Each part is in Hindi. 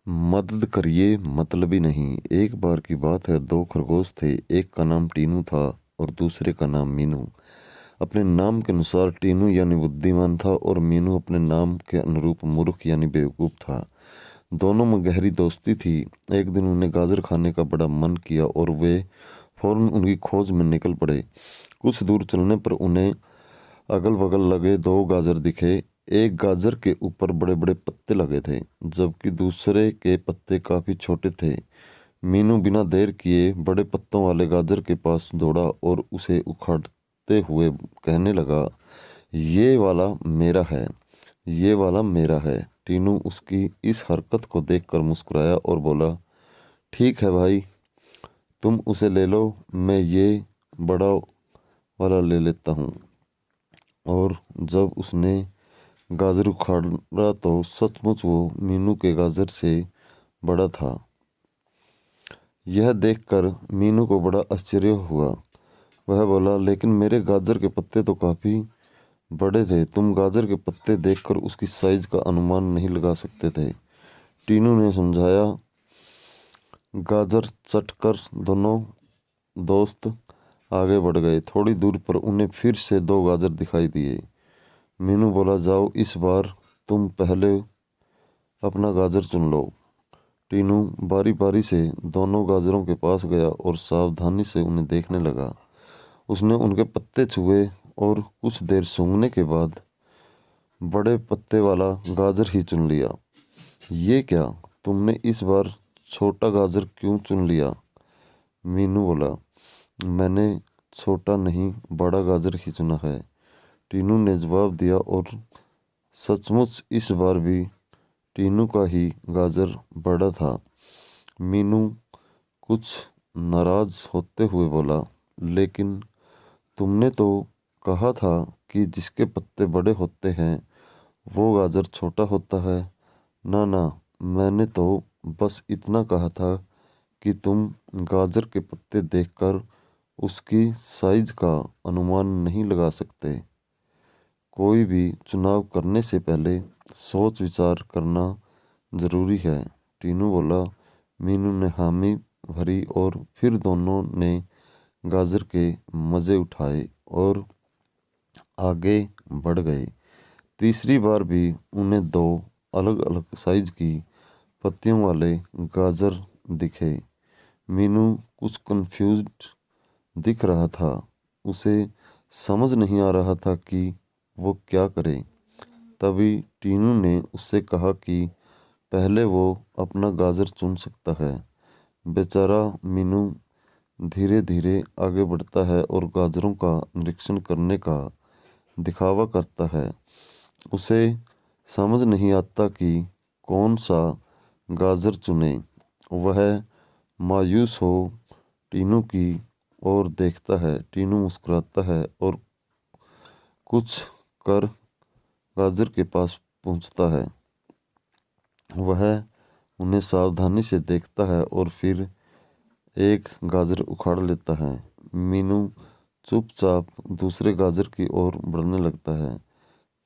मदद करिए मतलबी नहीं। एक बार की बात है, दो खरगोश थे। एक का नाम टीनू था और दूसरे का नाम मीनू। अपने नाम के अनुसार टीनू यानी बुद्धिमान था और मीनू अपने नाम के अनुरूप मूर्ख यानी बेवकूफ़ था। दोनों में गहरी दोस्ती थी। एक दिन उन्हें गाजर खाने का बड़ा मन किया और वे फौरन उनकी खोज में निकल पड़े। कुछ दूर चलने पर उन्हें अगल बगल लगे दो गाजर दिखे। एक गाजर के ऊपर बड़े बड़े पत्ते लगे थे, जबकि दूसरे के पत्ते काफी छोटे थे। मीनू बिना देर किए बड़े पत्तों वाले गाजर के पास दौड़ा और उसे उखाड़ते हुए कहने लगा, ये वाला मेरा है, ये वाला मेरा है। टीनू उसकी इस हरकत को देखकर मुस्कुराया और बोला, ठीक है भाई, तुम उसे ले लो, मैं ये बड़ा वाला ले लेता हूँ। और जब उसने गाजर उखाड़ा तो सचमुच वो मीनू के गाजर से बड़ा था। यह देखकर मीनू को बड़ा आश्चर्य हुआ। वह बोला, लेकिन मेरे गाजर के पत्ते तो काफी बड़े थे। तुम गाजर के पत्ते देखकर उसकी साइज का अनुमान नहीं लगा सकते थे। टीनू ने समझाया। गाजर चटकर दोनों दोस्त आगे बढ़ गए। थोड़ी दूर पर उन्हें फिर से दो गाजर दिखाई दिए। मीनू बोला, जाओ, इस बार तुम पहले अपना गाजर चुन लो। टीनू बारी बारी से दोनों गाजरों के पास गया और सावधानी से उन्हें देखने लगा। उसने उनके पत्ते छुए और कुछ देर सूंघने के बाद बड़े पत्ते वाला गाजर ही चुन लिया। ये क्या, तुमने इस बार छोटा गाजर क्यों चुन लिया? मीनू बोला, मैंने छोटा नहीं, बड़ा गाजर ही चुना है। टीनू ने जवाब दिया और सचमुच इस बार भी टीनू का ही गाजर बड़ा था। मीनू कुछ नाराज होते हुए बोला, लेकिन तुमने तो कहा था कि जिसके पत्ते बड़े होते हैं वो गाजर छोटा होता है। ना ना, मैंने तो बस इतना कहा था कि तुम गाजर के पत्ते देखकर उसकी साइज का अनुमान नहीं लगा सकते। कोई भी चुनाव करने से पहले सोच विचार करना जरूरी है। टीनू बोला। मीनू ने हामी भरी और फिर दोनों ने गाजर के मज़े उठाए और आगे बढ़ गए। तीसरी बार भी उन्हें दो अलग अलग साइज की पत्तियों वाले गाजर दिखे। मीनू कुछ कंफ्यूज्ड दिख रहा था। उसे समझ नहीं आ रहा था कि वो क्या करे। तभी टीनू ने उससे कहा कि पहले वो अपना गाजर चुन सकता है। बेचारा मीनू धीरे धीरे आगे बढ़ता है और गाजरों का निरीक्षण करने का दिखावा करता है। उसे समझ नहीं आता कि कौन सा गाजर चुने। वह मायूस हो टीनू की ओर देखता है। टीनू मुस्कुराता है और कुछ कर गाजर के पास पहुंचता है। वह उन्हें सावधानी से देखता है और फिर एक गाजर उखाड़ लेता है। मीनू चुपचाप दूसरे गाजर की ओर बढ़ने लगता है।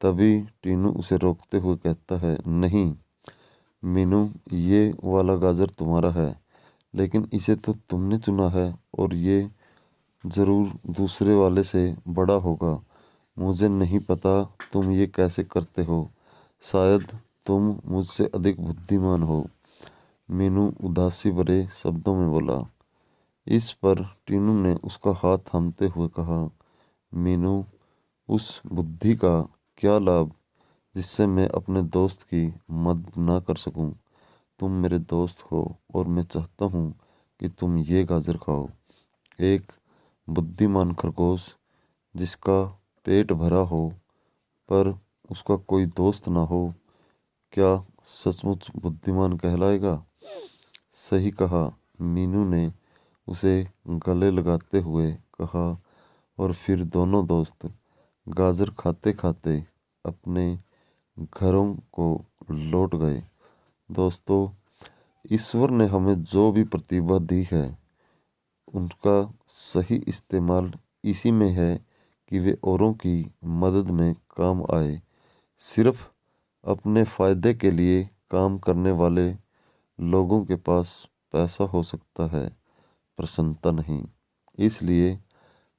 तभी टीनू उसे रोकते हुए कहता है, नहीं मीनू, ये वाला गाजर तुम्हारा है, लेकिन इसे तो तुमने चुना है और ये ज़रूर दूसरे वाले से बड़ा होगा। मुझे नहीं पता तुम ये कैसे करते हो। शायद तुम मुझसे अधिक बुद्धिमान हो। मीनू उदासी भरे शब्दों में बोला। इस पर टीनू ने उसका हाथ थामते हुए कहा, मीनू, उस बुद्धि का क्या लाभ जिससे मैं अपने दोस्त की मदद ना कर सकूं। तुम मेरे दोस्त हो और मैं चाहता हूं कि तुम ये गाजर खाओ। एक बुद्धिमान खरगोश जिसका पेट भरा हो पर उसका कोई दोस्त ना हो, क्या सचमुच बुद्धिमान कहलाएगा? सही कहा, मीनू ने उसे गले लगाते हुए कहा और फिर दोनों दोस्त गाजर खाते खाते अपने घरों को लौट गए। दोस्तों, ईश्वर ने हमें जो भी प्रतिभा दी है उनका सही इस्तेमाल इसी में है कि वे औरों की मदद में काम आए। सिर्फ अपने फ़ायदे के लिए काम करने वाले लोगों के पास पैसा हो सकता है, प्रसन्नता नहीं। इसलिए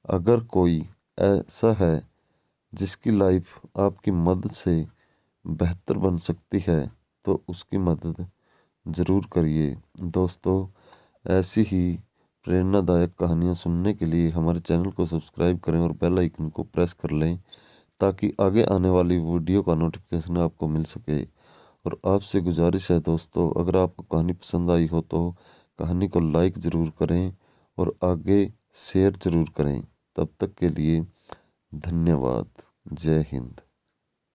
अगर कोई ऐसा है जिसकी लाइफ आपकी मदद से बेहतर बन सकती है तो उसकी मदद ज़रूर करिए। दोस्तों, ऐसी ही प्रेरणादायक कहानियाँ सुनने के लिए हमारे चैनल को सब्सक्राइब करें और बेल आइकन को प्रेस कर लें ताकि आगे आने वाली वीडियो का नोटिफिकेशन आपको मिल सके। और आपसे गुजारिश है दोस्तों, अगर आपको कहानी पसंद आई हो तो कहानी को लाइक ज़रूर करें और आगे शेयर ज़रूर करें। तब तक के लिए धन्यवाद। जय हिंद।